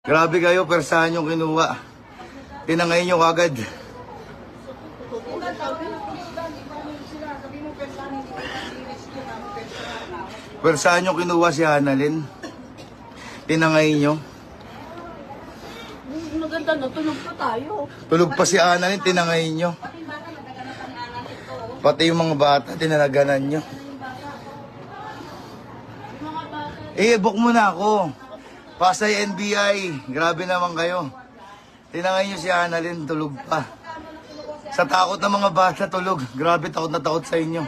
Grabe kayo, persahan yung kinuha. Tinangay nyo kagad. Persahan nyo kinuha si Annalyn. Tinangay nyo. Maganda na, tulog pa tayo. Tulog pa si Annalyn, tinangay nyo. Pati yung mga bata, tinanaganan nyo. Book mo na ako. Pasay NBI, grabe naman kayo. Tinangay nyo si Annalyn, tulog pa. Sa takot ng mga bata, tulog. Grabe, takot na takot sa inyo.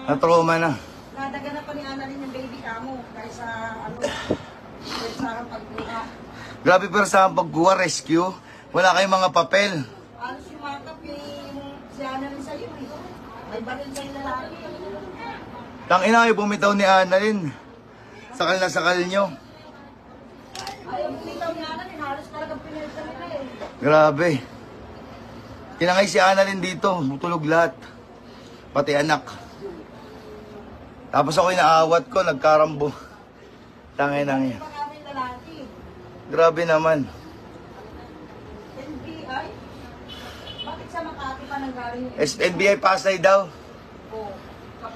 Na-trauma na. Nadagan na pa ni Annalyn yung baby kamo. Kaysa pagkuha. Grabe, pero sa pagkuha, rescue, wala kayong mga papel. Ano si Makap si Annalyn sa'yo eh. May baril kayo lalaki. Tangina kayo, bumitaw ni Annalyn. Sakal na sakal nyo. Ayaw bumitaw ni Annalyn, halos talagang pinilita nila eh. Grabe. Tinangay si Annalyn dito, tulog lahat. Pati anak. Tapos ako inaawat ko, nagkarambo. Tangay nang yan. Pag aming lalaki. Grabe naman. NBI? Bakit sa Makati pa nanggaling yung NBI Pasay daw. Oh,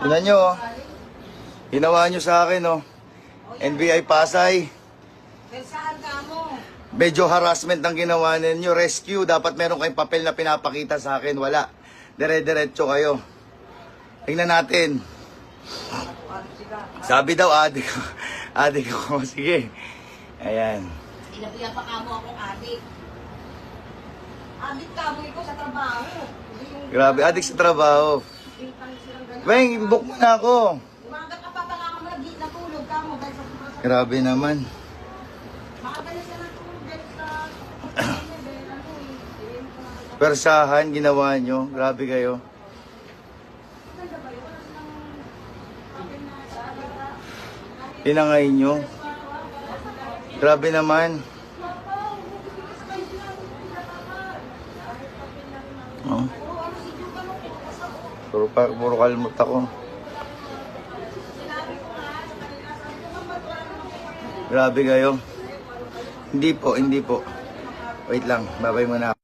Tingnan nyo, oh. Ginawa nyo sa akin, oh. NBI Pasay. Saan ka mo? Medyo harassment ang ginawa ninyo. Rescue. Dapat meron kayong papel na pinapakita sa akin. Wala. Dire-diretso kayo. Tingnan natin. Sabi daw, adik ko. Adik ko. Sige. Ayan. Inabihan pa kamo akong adik. Adik kamo ikaw sa trabaho. Grabe, adik sa trabaho. Weng, book mo na ako. Umaga ka pa nga ka natulog ka mo dahil sa Grabe naman. makagalis ka ng tulog dahil sa Persahan, ginawa nyo. Grabe kayo. Tinangay nyo. Grabe naman. Oh. Puro kalmot ako. Grabe kayo. Hindi po, hindi po. Wait lang, babay muna.